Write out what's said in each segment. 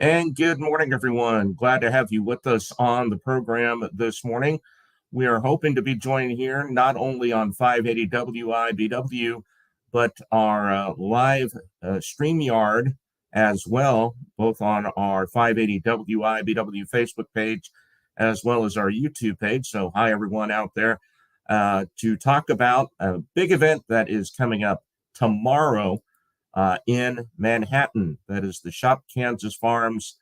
And good morning, everyone. Glad to have you with us on the program this morning. We are hoping to be joined here not only on 580 WIBW, but our live StreamYard as well, both on our 580 WIBW Facebook page as well as our YouTube page. So, hi, everyone out there, to talk about a big event that is coming up tomorrow in Manhattan. That is the Shop Kansas Farms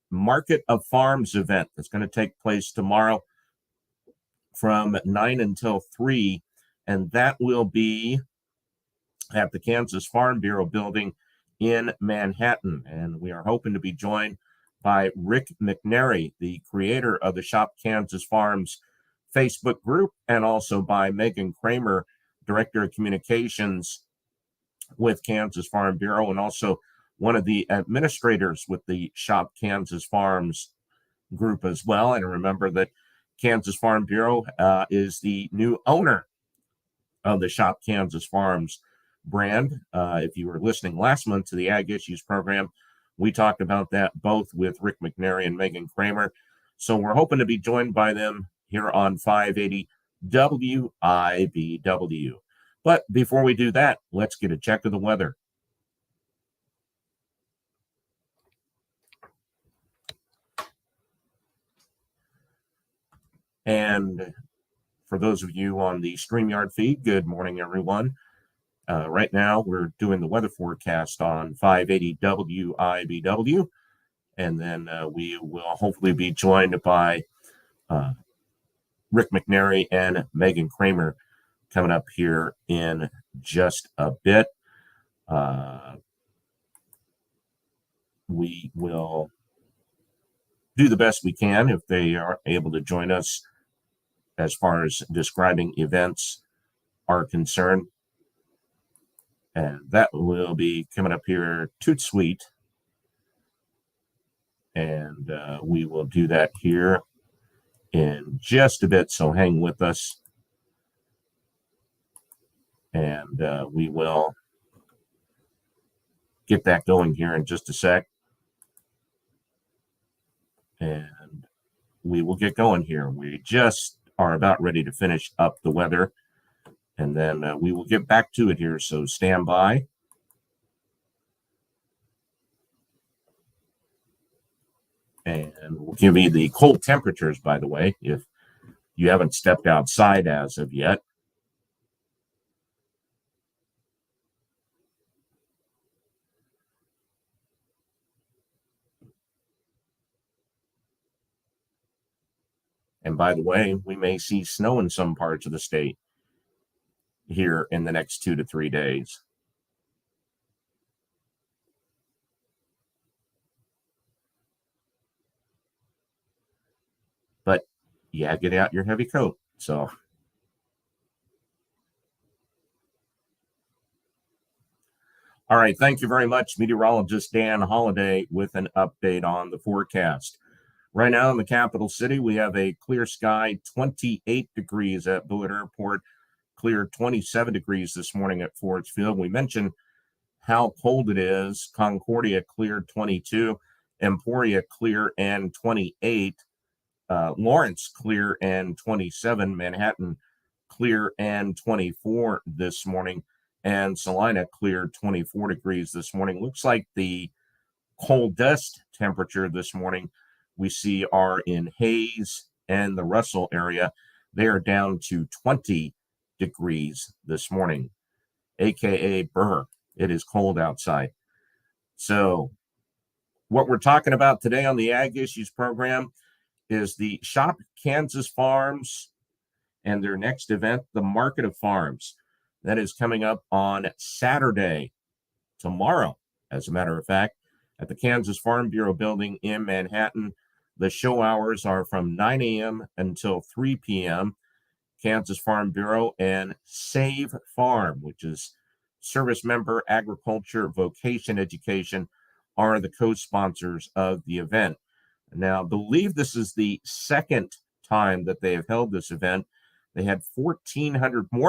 Market of Farms event that's going to take place tomorrow from 9 until 3. And that will be at the Kansas Farm Bureau building in Manhattan. And we are hoping to be joined by Rick McNary, the creator of the Shop Kansas Farms Facebook group, and also by Meagan, Cramer, Director of Communications with Kansas Farm Bureau, and also one of the administrators with the Shop Kansas Farms group as well. And remember that Kansas Farm Bureau is the new owner of the Shop Kansas Farms brand. If you were listening last month to the Ag Issues program, we talked about that both with Rick McNary and Meagan Cramer. So we're hoping to be joined by them here on 580 WIBW. But before we do that, let's get a check of the weather. And for those of you on the StreamYard feed, good morning, everyone. Right now, we're doing the weather forecast on 580 WIBW. And then we will hopefully be joined by Rick McNary and Meagan Cramer coming up here in just a bit. We will do the best we can if they are able to join us as far as describing events are concerned. And that will be coming up here toot sweet. And we will do that here in just a bit, so hang with us. And we will get that going here in just a sec. And we will get going here. We just are about ready to finish up the weather. And then we will get back to it here, so stand by. And we'll give you the cold temperatures, by the way, if you haven't stepped outside as of yet. And by the way, we may see snow in some parts of the state here in the next 2 to 3 days. But yeah, get out your heavy coat. So all right, thank you very much, meteorologist Dan Holliday, with an update on the forecast. Right now in the capital city, we have a clear sky, 28 degrees at Bullitt Airport, clear 27 degrees this morning at Ford's Field. We mentioned how cold it is. Concordia clear 22, Emporia clear and 28, Lawrence clear and 27, Manhattan clear and 24 this morning, and Salina clear 24 degrees this morning. Looks like the coldest temperature this morning we see are in Hayes and the Russell area. They are down to 20 degrees this morning, aka Burr. It is cold outside. So what we're talking about today on the Ag Issues program is the Shop Kansas Farms and their next event, the Market of Farms. That is coming up on Saturday, tomorrow, as a matter of fact, at the Kansas Farm Bureau building in Manhattan. The show hours are from 9 a.m. until 3 p.m. Kansas Farm Bureau and Save Farm, which is Service Member Agriculture Vocation Education, are the co-sponsors of the event. Now, I believe this is the second time that they have held this event. They had more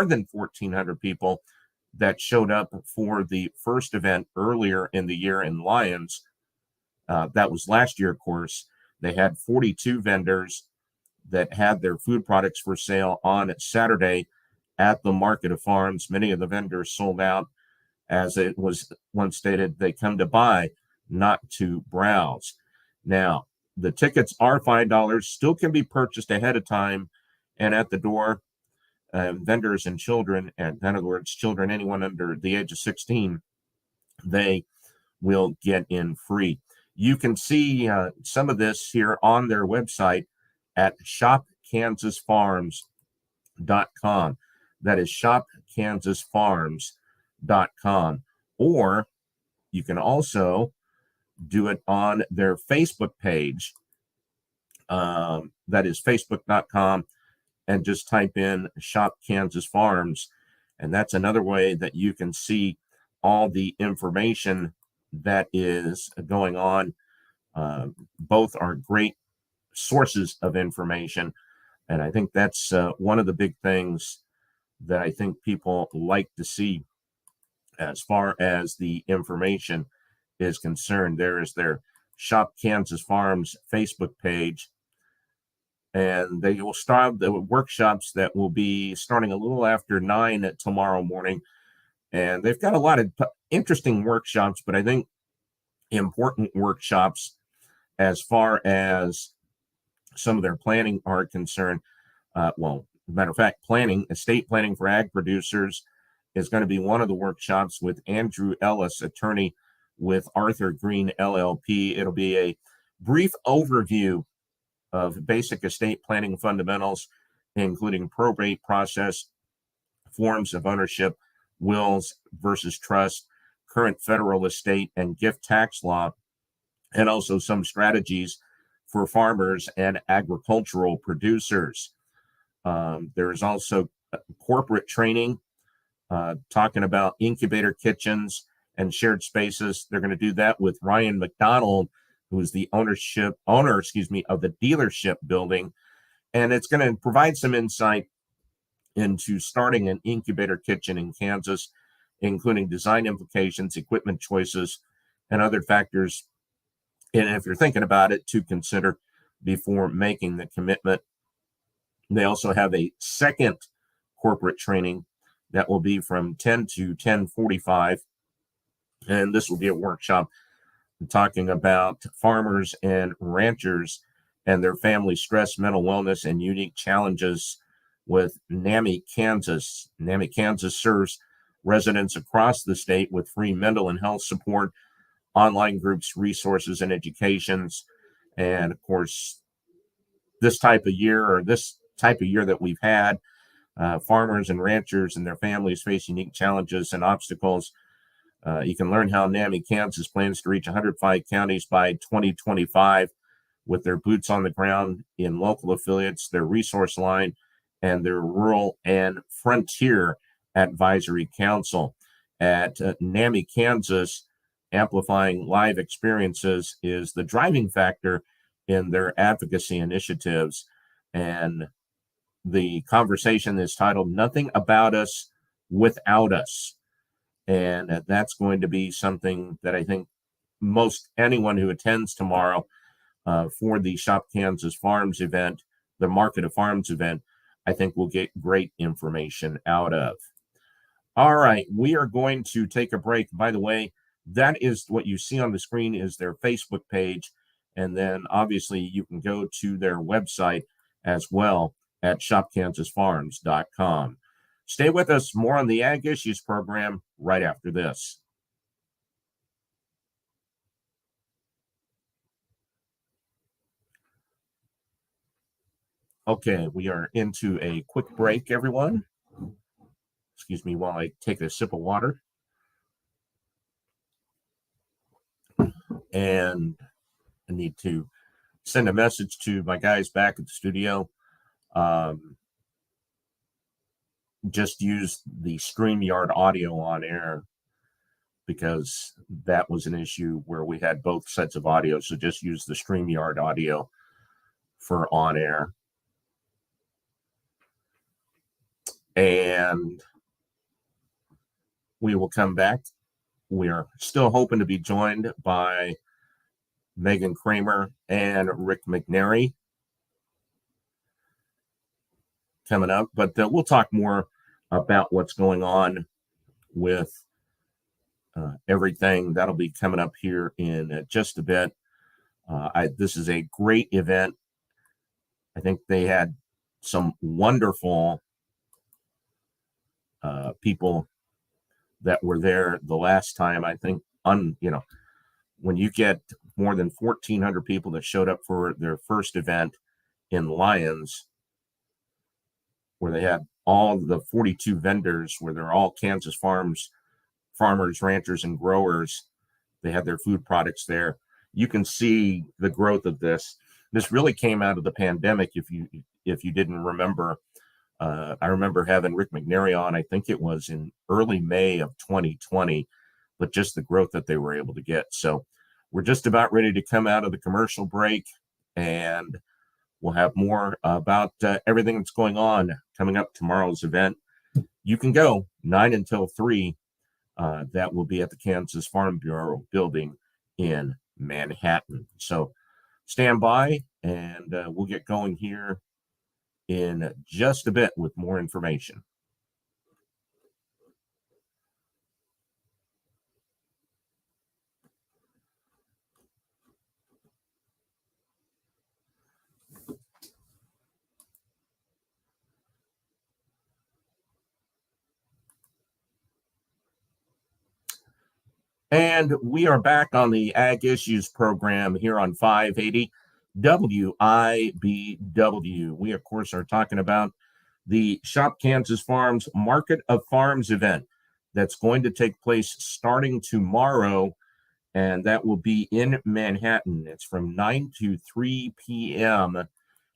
than 1,400 people that showed up for the first event earlier in the year in Lyons. That was last year, of course. They had 42 vendors that had their food products for sale on Saturday at the Market of Farms. Many of the vendors sold out. As it was once stated, they come to buy, not to browse. Now, the tickets are $5, still can be purchased ahead of time and at the door. Vendors and children, and in other words, children, anyone under the age of 16, they will get in free. You can see some of this here on their website at shopkansasfarms.com. That is shopkansasfarms.com. Or you can also do it on their Facebook page. That is facebook.com, and just type in Shop Kansas Farms. And that's another way that you can see all the information that is going on. Both are great sources of information. And I think that's one of the big things that I think people like to see as far as the information is concerned. There is their Shop Kansas Farms Facebook page. And they will start the workshops that will be starting a little after 9 tomorrow morning. And they've got a lot of interesting workshops, but I think important workshops as far as some of their planning are concerned. Matter of fact, estate planning for ag producers is going to be one of the workshops with Andrew Ellis, attorney with Arthur Green LLP. It'll be a brief overview of basic estate planning fundamentals, including probate process, forms of ownership, wills versus trust, current federal estate and gift tax law, and also some strategies for farmers and agricultural producers. There is also corporate training, talking about incubator kitchens and shared spaces. They're going to do that with Ryan McDonald, who is the owner of the dealership building. And it's going to provide some insight into starting an incubator kitchen in Kansas, including design implications, equipment choices, and other factors. And if you're thinking about it, to consider before making the commitment. They also have a second corporate training that will be from 10 to 10:45. And this will be a workshop talking about farmers and ranchers and their family stress, mental wellness, and unique challenges with NAMI Kansas. NAMI Kansas serves residents across the state with free mental and health support, online groups, resources, and educations. And of course, this type of year that we've had, farmers and ranchers and their families face unique challenges and obstacles. You can learn how NAMI Kansas plans to reach 105 counties by 2025 with their boots on the ground in local affiliates, their resource line, and their rural and frontier advisory council. At NAMI Kansas, amplifying live experiences is the driving factor in their advocacy initiatives. And the conversation is titled Nothing About Us Without Us. And that's going to be something that I think most anyone who attends tomorrow for the Shop Kansas Farms event, the Market of Farms event, I think will get great information out of. All right, we are going to take a break. By the way, that is what you see on the screen is their Facebook page. And then obviously you can go to their website as well at shopkansasfarms.com. Stay with us. More on the Ag Issues program right after this. Okay, we are into a quick break, everyone. Excuse me while I take a sip of water. And I need to send a message to my guys back at the studio. Just use the StreamYard audio on air because that was an issue where we had both sets of audio. So just use the StreamYard audio for on air. And we will come back. We are still hoping to be joined by Meagan Cramer and Rick McNary coming up. But we'll talk more about what's going on with everything. That'll be coming up here in just a bit. This is a great event. I think they had some wonderful people that were there the last time. I think, when you get more than 1,400 people that showed up for their first event in Lyons, where they had all the 42 vendors, where they're all Kansas farmers, ranchers, and growers. They had their food products there. You can see the growth of this. This really came out of the pandemic. If you didn't remember, I remember having Rick McNary on. I think it was in early May of 2020, but just the growth that they were able to get. So we're just about ready to come out of the commercial break, and we'll have more about everything that's going on coming up tomorrow's event. You can go 9 until 3. That will be at the Kansas Farm Bureau building in Manhattan. So stand by, and we'll get going here in just a bit with more information. And we are back on the Ag Issues program here on 580 WIBW. We, of course, are talking about the Shop Kansas Farms Market of Farms event that's going to take place starting tomorrow, and that will be in Manhattan. It's from 9 to 3 p.m.,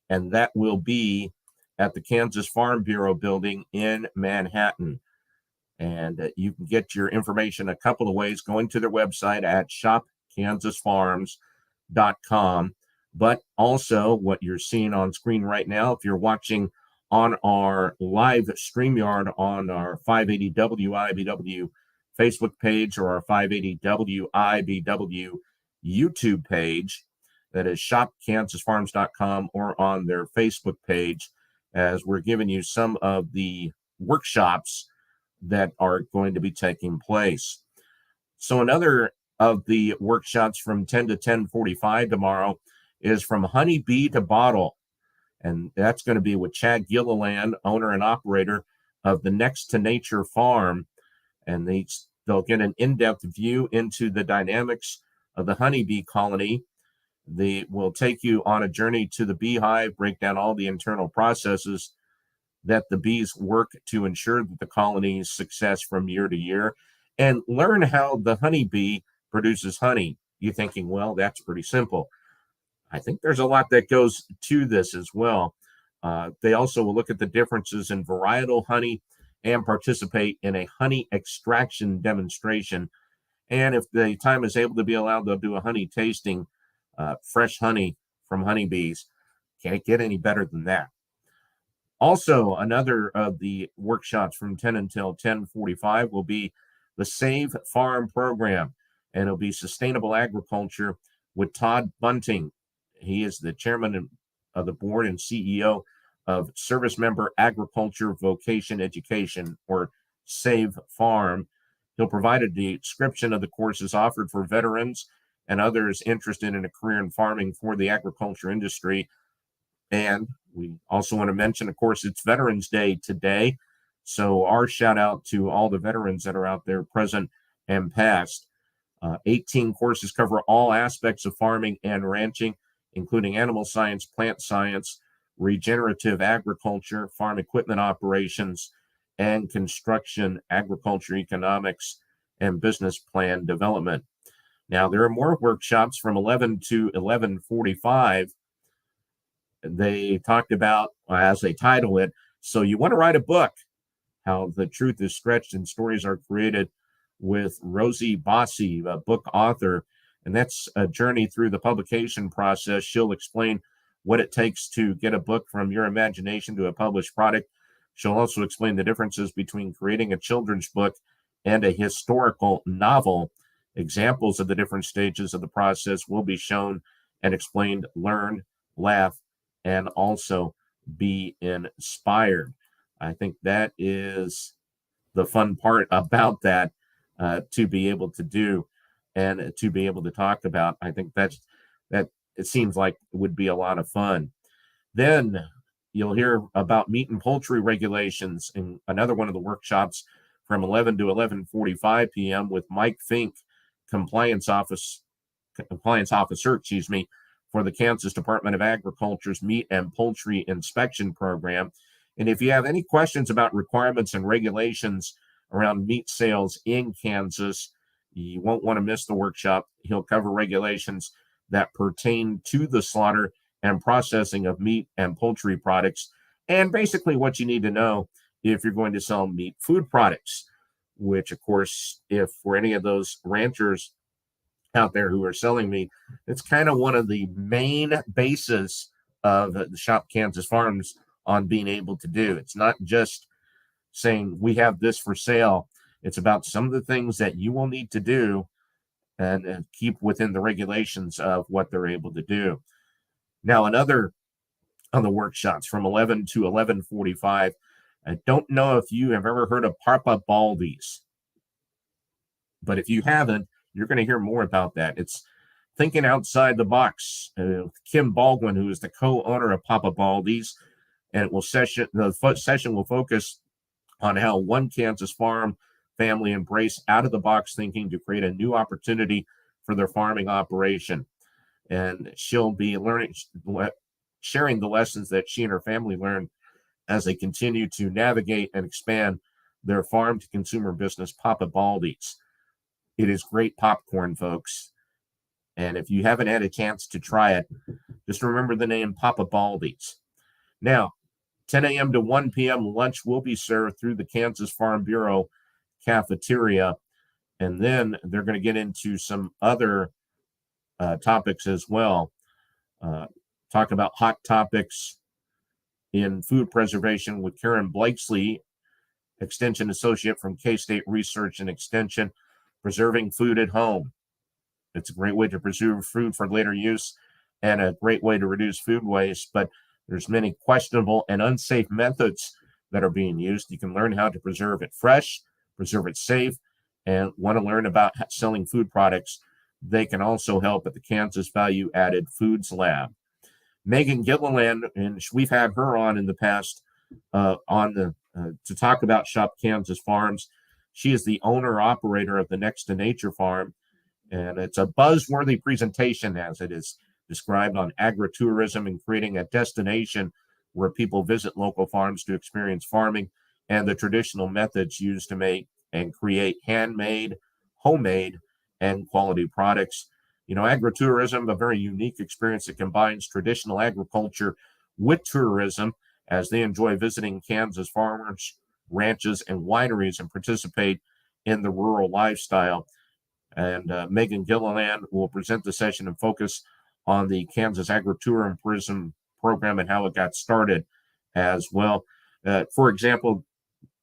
and that will be at the Kansas Farm Bureau building in Manhattan. And you can get your information a couple of ways, going to their website at shopkansasfarms.com. But also what you're seeing on screen right now, if you're watching on our live StreamYard on our 580 WIBW Facebook page or our 580 WIBW YouTube page, that is shopkansasfarms.com, or on their Facebook page, as we're giving you some of the workshops that are going to be taking place. So another of the workshops from 10 to 10:45 tomorrow is from honeybee to bottle. And that's going to be with Chad Gilliland, owner and operator of the Next to Nature Farm. And they'll get an in-depth view into the dynamics of the honeybee colony. They will take you on a journey to the beehive, break down all the internal processes that the bees work to ensure that the colony's success from year to year, and learn how the honeybee produces honey. You're thinking, well, that's pretty simple. I think there's a lot that goes to this as well. They also will look at the differences in varietal honey and participate in a honey extraction demonstration. And if the time is able to be allowed, they'll do a honey tasting, fresh honey from honeybees. Can't get any better than that. Also, another of the workshops from 10 until 10:45 will be the Save Farm program, and it'll be sustainable agriculture with Todd Bunting. He is the chairman of the board and CEO of Service Member Agriculture Vocation Education, or Save Farm. He'll provide a description of the courses offered for veterans and others interested in a career in farming for the agriculture industry. And we also want to mention, of course, it's Veterans Day today. So our shout out to all the veterans that are out there, present and past. 18 courses cover all aspects of farming and ranching, including animal science, plant science, regenerative agriculture, farm equipment operations, and construction, agriculture economics, and business plan development. Now, there are more workshops from 11 to 11:45. They talked about, as they title it, So You Want to Write a Book, How the Truth is Stretched and Stories Are Created, with Rosie Bossy, a book author. And that's a journey through the publication process. She'll explain what it takes to get a book from your imagination to a published product. She'll also explain the differences between creating a children's book and a historical novel, Examples of the different stages of the process will be shown and explained. Learn, laugh, and also be inspired. I think that is the fun part about that, to be able to do and to be able to talk about. I think that it seems like it would be a lot of fun. Then you'll hear about meat and poultry regulations in another one of the workshops from 11 to 11:45 p.m. with Mike Fink, compliance officer, for the Kansas Department of Agriculture's Meat and Poultry Inspection Program. And if you have any questions about requirements and regulations around meat sales in Kansas, you won't want to miss the workshop. He'll cover regulations that pertain to the slaughter and processing of meat and poultry products, and basically what you need to know if you're going to sell meat food products, which, of course, if for any of those ranchers out there who are selling meat, it's kind of one of the main bases of the Shop Kansas Farms on being able to do. It's not just saying we have this for sale. It's about some of the things that you will need to do and keep within the regulations of what they're able to do. Now, another on the workshops from 11 to 11:45. I don't know if you have ever heard of Papa Baldi's, but if you haven't, you're going to hear more about that. It's thinking outside the box. Kim Baldwin, who is the co-owner of Papa Baldi's, and the session will focus on how one Kansas farm family embrace out-of-the-box thinking to create a new opportunity for their farming operation. And she'll be sharing the lessons that she and her family learned as they continue to navigate and expand their farm-to-consumer business, Papa Baldi's. It is great popcorn, folks. And if you haven't had a chance to try it, just remember the name Papa Baldi's. Now, 10 a.m. to 1 p.m. lunch will be served through the Kansas Farm Bureau cafeteria. And then they're going to get into some other topics as well. Talk about hot topics in food preservation with Karen Blakesley, Extension Associate from K-State Research and Extension, preserving food at home. It's a great way to preserve food for later use and a great way to reduce food waste, but there's many questionable and unsafe methods that are being used. You can learn how to preserve it fresh, preserve it safe, and want to learn about selling food products. They can also help at the Kansas Value Added Foods Lab. Meagan Gilliland, and we've had her on in the past to talk about Shop Kansas Farms. She is the owner-operator of the Next to Nature Farm, and it's a buzzworthy presentation, as it is described, on agritourism and creating a destination where people visit local farms to experience farming and the traditional methods used to make and create handmade, homemade, and quality products. You know, agritourism, a very unique experience that combines traditional agriculture with tourism, as they enjoy visiting Kansas farmers, ranches, and wineries and participate in the rural lifestyle. And Meagan Gilliland will present the session and focus on the Kansas Agritourism Program and how it got started as well. For example,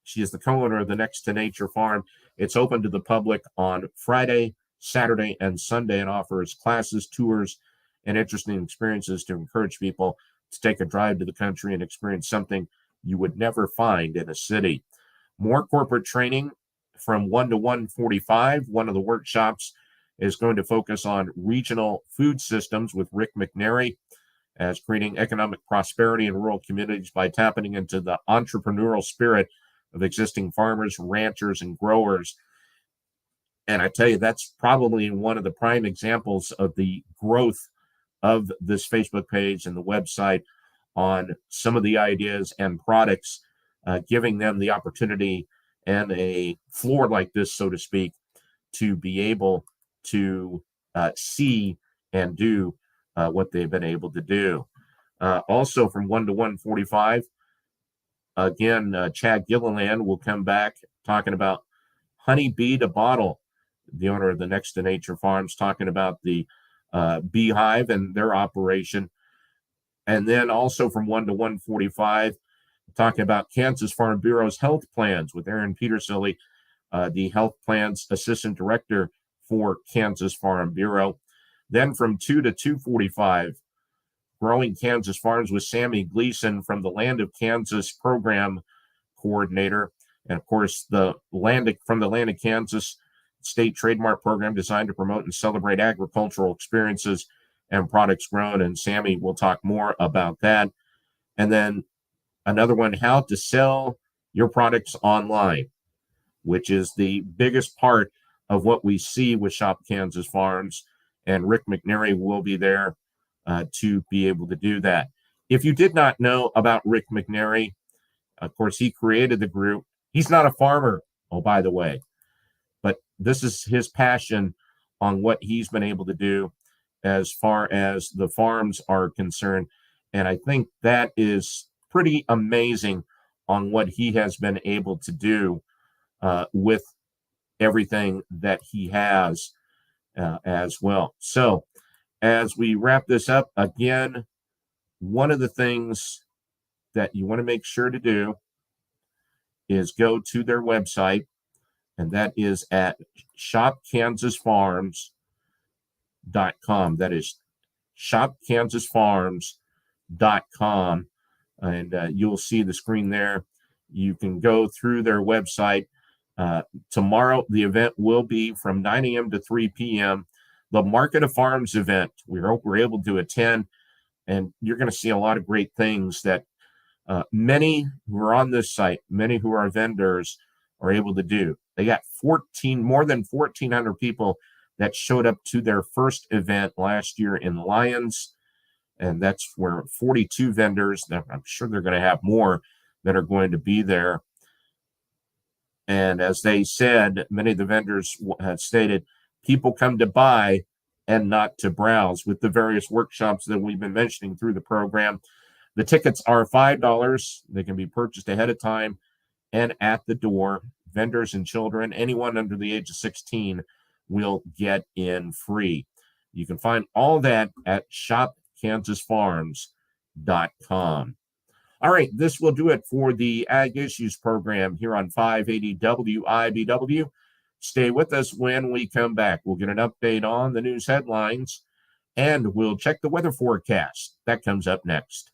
she is the co-owner of the Next to Nature Farm. It's open to the public on Friday, Saturday, and Sunday, and offers classes, tours, and interesting experiences to encourage people to take a drive to the country and experience something you would never find in a city. More corporate training from 1 to 1:45. One of the workshops is going to focus on regional food systems with Rick McNary, as creating economic prosperity in rural communities by tapping into the entrepreneurial spirit of existing farmers, ranchers, and growers. And I tell you, that's probably one of the prime examples of the growth of this Facebook page and the website on some of the ideas and products, giving them the opportunity and a floor like this, so to speak, to be able to see and do what they've been able to do. Also from 1 to 1:45, again, Chad Gilliland will come back talking about honey bee to bottle, the owner of the Next to Nature Farms, talking about the beehive and their operation. And then also from 1 to 1:45, talking about Kansas Farm Bureau's health plans with Aaron Petersilly, the health plans assistant director for Kansas Farm Bureau. Then from 2 to 2:45, Growing Kansas Farms with Sammy Gleason from the Land of Kansas program coordinator. And of course, from the Land of Kansas state trademark program designed to promote and celebrate agricultural experiences and products grown. And Sammy will talk more about that. And then another one, how to sell your products online, which is the biggest part of what we see with Shop Kansas Farms. And Rick McNary will be there to be able to do that. If you did not know about Rick McNary, of course, he created the group. He's not a farmer, oh, by the way, but this is his passion on what he's been able to do as far as the farms are concerned. And I think that is pretty amazing on what he has been able to do with everything that he has as well. So as we wrap this up, again, one of the things that you want to make sure to do is go to their website, and that is at shopkansasfarms.com. That is shopkansasfarms.com, and you'll see the screen there. You can go through their website. Tomorrow, the event will be from 9 a.m. to 3 p.m. The Market of Farms event. We hope we're able to attend, and you're going to see a lot of great things that many who are on this site, many who are vendors, are able to do. They got more than 1,400 people that showed up to their first event last year in Lyons, and that's where 42 vendors, I'm sure they're going to have more that are going to be there. And as they said, many of the vendors had stated, people come to buy and not to browse with the various workshops that we've been mentioning through the program. The tickets are $5. They can be purchased ahead of time and at the door. Vendors and children, anyone under the age of 16 will get in free. You can find all that at shopkansasfarms.com. All right, this will do it for the Ag Issues program here on 580 WIBW. Stay with us when we come back. We'll get an update on the news headlines, and we'll check the weather forecast. That comes up next.